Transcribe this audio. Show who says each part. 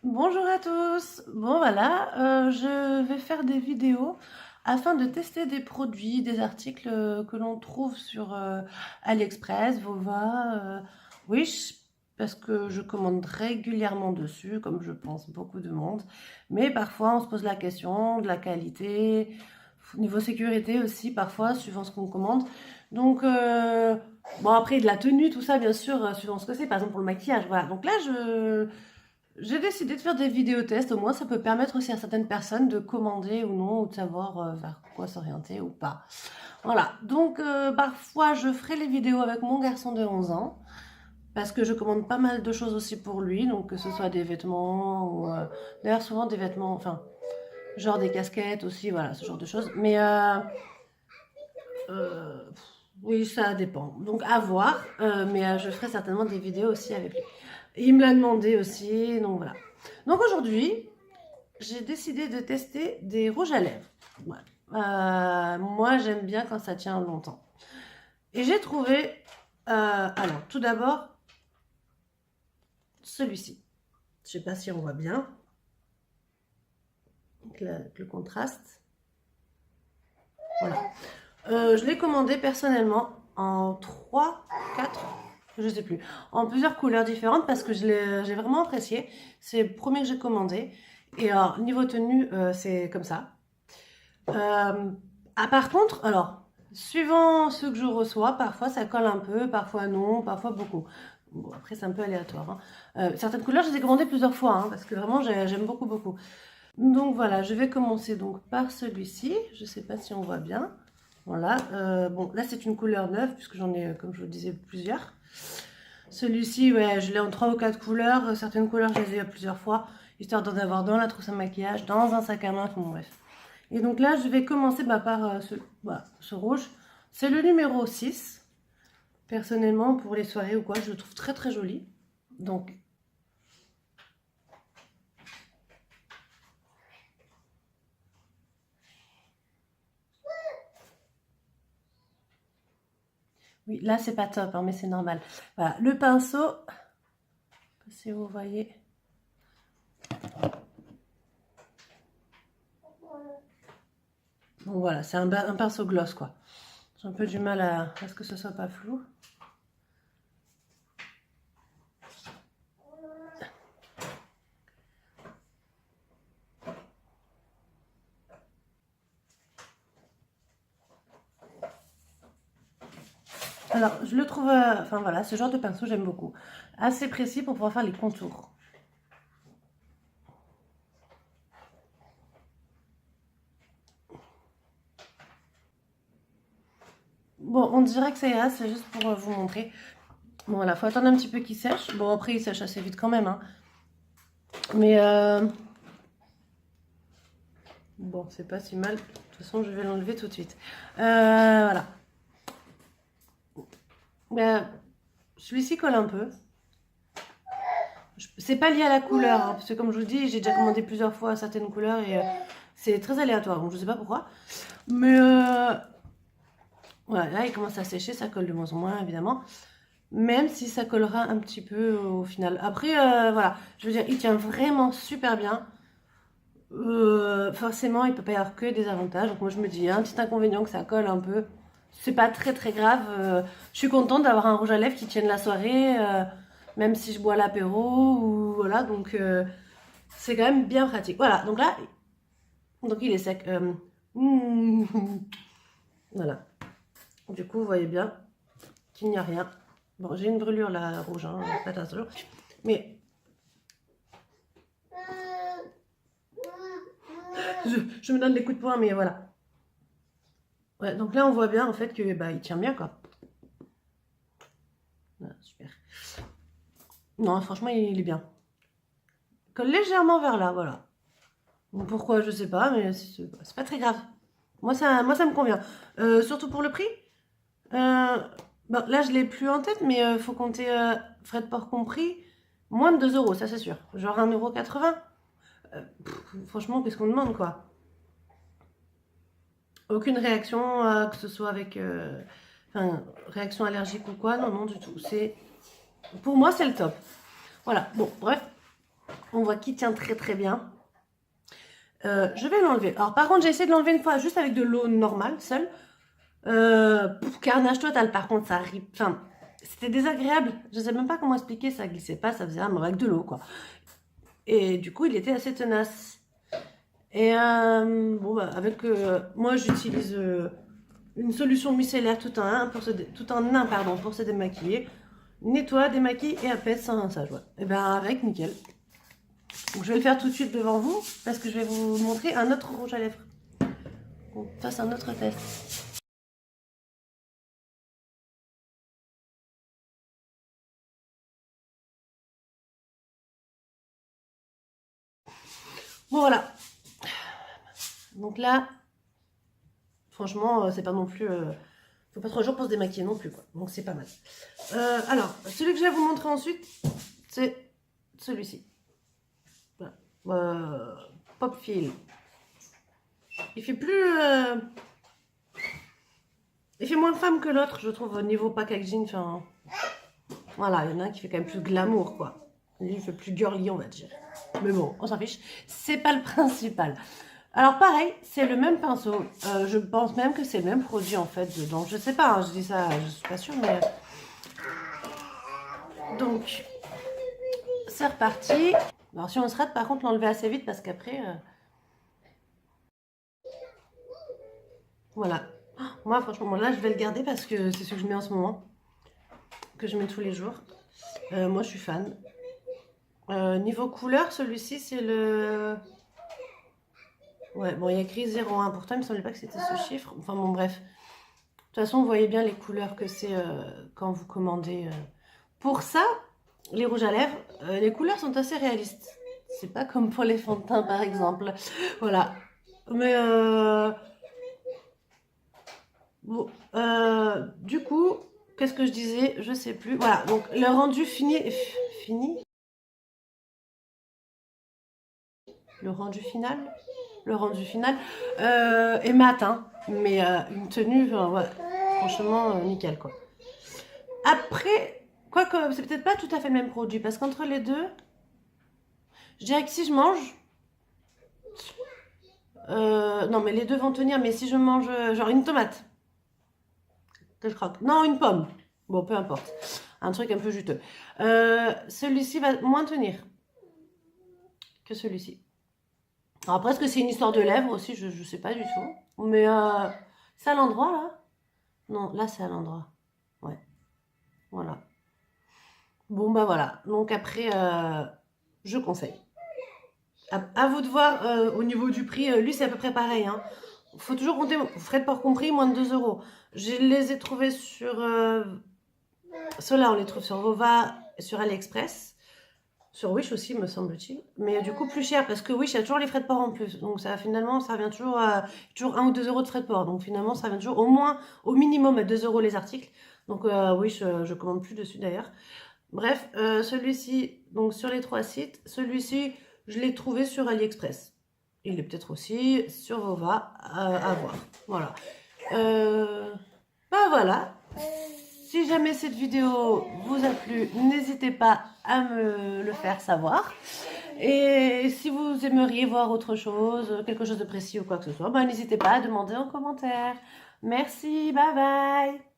Speaker 1: Bonjour à tous. Bon voilà, je vais faire des vidéos afin de tester des produits, des articles que l'on trouve sur AliExpress, Vova, Wish, parce que je commande régulièrement dessus, comme je pense beaucoup de monde. Mais parfois on se pose la question de la qualité, niveau sécurité aussi, parfois, suivant ce qu'on commande. Donc, bon après de la tenue, tout ça, bien sûr, suivant ce que c'est, par exemple pour le maquillage, voilà. Donc là, j'ai décidé de faire des vidéos tests, au moins ça peut permettre aussi à certaines personnes de commander ou non, ou de savoir vers quoi s'orienter ou pas. Voilà, donc parfois je ferai les vidéos avec mon garçon de 11 ans, parce que je commande pas mal de choses aussi pour lui, donc que ce soit des vêtements, ou d'ailleurs souvent des vêtements, enfin, genre des casquettes aussi, voilà, ce genre de choses. Mais euh, oui, ça dépend, donc à voir, mais je ferai certainement des vidéos aussi avec lui. Il me l'a demandé aussi, donc voilà. Donc aujourd'hui, j'ai décidé de tester des rouges à lèvres. Ouais. Moi, j'aime bien quand ça tient longtemps. Et j'ai trouvé, alors, tout d'abord, celui-ci. Je sais pas si on voit bien, avec le contraste. Voilà. Je l'ai commandé personnellement en 3, 4, je sais plus, en plusieurs couleurs différentes parce que j'ai vraiment apprécié. C'est le premier que j'ai commandé. Et alors, niveau tenue, c'est comme ça. Par contre, alors, suivant ce que je reçois, parfois ça colle un peu, parfois non, parfois beaucoup. Bon, après, c'est un peu aléatoire, hein. Certaines couleurs, je les ai commandées plusieurs fois, hein, parce que vraiment, j'aime beaucoup, beaucoup. Donc voilà, je vais commencer donc par celui-ci. Je ne sais pas si on voit bien. Voilà. Bon, là, c'est une couleur neuve, puisque j'en ai, comme je vous le disais, plusieurs. Celui-ci, ouais, je l'ai en 3 ou 4 couleurs. Certaines couleurs, je les ai plusieurs fois, histoire d'en avoir dans la trousse à maquillage, dans un sac à main, enfin, bon, bref. Et donc là, je vais commencer par ce rouge. C'est le numéro 6. Personnellement, pour les soirées ou quoi, je le trouve très très joli. Donc, oui, là, c'est pas top, hein, mais c'est normal. Voilà, le pinceau, si vous voyez. Donc voilà, c'est un pinceau gloss, quoi. J'ai un peu du mal à ce que ce soit pas flou. Alors, je le trouve, enfin voilà, ce genre de pinceau, j'aime beaucoup. Assez précis pour pouvoir faire les contours. Bon, on dirait que ça ira, c'est juste pour vous montrer. Bon, voilà, faut attendre un petit peu qu'il sèche. Bon, après, il sèche assez vite quand même, hein. Mais, bon, c'est pas si mal. De toute façon, je vais l'enlever tout de suite. Voilà. Celui-ci colle un peu. C'est pas lié à la couleur, hein, parce que comme je vous dis, j'ai déjà commandé plusieurs fois certaines couleurs et c'est très aléatoire, donc je sais pas pourquoi. Mais voilà, là il commence à sécher, ça colle de moins en moins évidemment. Même si ça collera un petit peu au final. Après, voilà, je veux dire, il tient vraiment super bien. Forcément, il peut pas y avoir que des avantages. Donc moi je me dis, il y a un petit inconvénient que ça colle un peu. C'est pas très très grave. Je suis contente d'avoir un rouge à lèvres qui tienne la soirée, même si je bois l'apéro ou voilà. Donc c'est quand même bien pratique. Voilà. Donc là, donc il est sec. Voilà. Du coup, vous voyez bien qu'il n'y a rien. Bon, j'ai une brûlure là rouge, hein, attention. Mais je me donne des coups de poing, mais voilà. Ouais, donc là, on voit bien en fait que bah, il tient bien quoi. Voilà, super. Non, franchement, il est bien. Il colle légèrement vers là, voilà. Bon, pourquoi, je sais pas, mais c'est pas très grave. Moi, ça me convient. Surtout pour le prix. Bon, là, je l'ai plus en tête, mais faut compter frais de port compris. Moins de 2 euros, ça c'est sûr. Genre 1,80 €. Franchement, qu'est-ce qu'on demande quoi? Aucune réaction, que ce soit avec. Enfin, réaction allergique ou quoi, non, non, du tout. Pour moi, c'est le top. Voilà, bon, bref. On voit qu'il tient très très bien. Je vais l'enlever. Alors par contre, j'ai essayé de l'enlever une fois juste avec de l'eau normale, seule. Carnage total, par contre, ça arrive. Enfin, c'était désagréable. Je sais même pas comment expliquer, ça glissait pas, ça faisait avec de l'eau, quoi. Et du coup, il était assez tenace. Et bon, bah, avec moi, j'utilise une solution micellaire tout en un pardon, pour se démaquiller. Nettoie, démaquille et apaise un massage. Ouais. Et ben avec, nickel. Donc, je vais le faire tout de suite devant vous parce que je vais vous montrer un autre rouge à lèvres. On fasse un autre test. Bon voilà. Donc là, franchement, c'est pas non plus. Faut pas 3 jours pour se démaquiller non plus, quoi. Donc c'est pas mal. Alors, celui que je vais vous montrer ensuite, c'est celui-ci. Voilà. Pop Feel. Il fait plus. Il fait moins femme que l'autre, je trouve, au niveau packaging. Enfin, voilà, il y en a un qui fait quand même plus glamour, quoi. Lui, il fait plus girly, on va dire. Mais bon, on s'en fiche. C'est pas le principal. Alors pareil, c'est le même pinceau. Je pense même que c'est le même produit en fait dedans. Je sais pas, hein, je dis ça, je suis pas sûre, mais... Donc, c'est reparti. Alors si on se rate, par contre, l'enlever assez vite parce qu'après... Voilà. Moi, franchement, là, je vais le garder parce que c'est ce que je mets en ce moment. Que je mets tous les jours. Moi, je suis fan. Niveau couleur, celui-ci, c'est le... Ouais, bon, il y a écrit 01. Pourtant, il me semblait pas que c'était ce chiffre. Enfin, bon, bref. De toute façon, vous voyez bien les couleurs que c'est quand vous commandez. Pour ça, les rouges à lèvres, les couleurs sont assez réalistes. C'est pas comme pour les fonds de teint, par exemple. Voilà. Mais, bon, du coup, qu'est-ce que je disais? Je sais plus. Voilà, donc le rendu fini... Fini? Le rendu final? Le rendu final est mat, hein, mais une tenue, ouais, franchement, nickel, quoi. Après, quoique, c'est peut-être pas tout à fait le même produit, parce qu'entre les deux, je dirais que si je mange... non, mais les deux vont tenir, mais si je mange, genre une tomate, que je croque. Non, une pomme. Bon, peu importe. Un truc un peu juteux. Celui-ci va moins tenir que celui-ci. Alors après, est-ce que c'est une histoire de lèvres aussi? Je sais pas du tout. Mais c'est à l'endroit, là? Non, là, c'est à l'endroit. Ouais, voilà. Bon, bah voilà. Donc après, je conseille. À vous de voir au niveau du prix. Lui, c'est à peu près pareil. Hein. Faut toujours compter, frais de port compris, moins de 2 euros. Je les ai trouvés sur... Ceux-là, on les trouve sur Vova, sur AliExpress. Sur Wish aussi, me semble-t-il. Mais du coup, plus cher, parce que Wish, il y a toujours les frais de port en plus. Donc ça, finalement, ça revient toujours à toujours 1 ou 2 euros de frais de port. Donc finalement, ça revient toujours au moins, au minimum, à 2 euros les articles. Donc Wish, je commande plus dessus d'ailleurs. Bref, celui-ci, donc sur les 3 sites, celui-ci, je l'ai trouvé sur AliExpress. Il est peut-être aussi sur Vova, à voir. Voilà. Bah voilà. Si jamais cette vidéo vous a plu, n'hésitez pas à me le faire savoir. Et si vous aimeriez voir autre chose, quelque chose de précis ou quoi que ce soit, bah, n'hésitez pas à demander en commentaire. Merci, bye bye.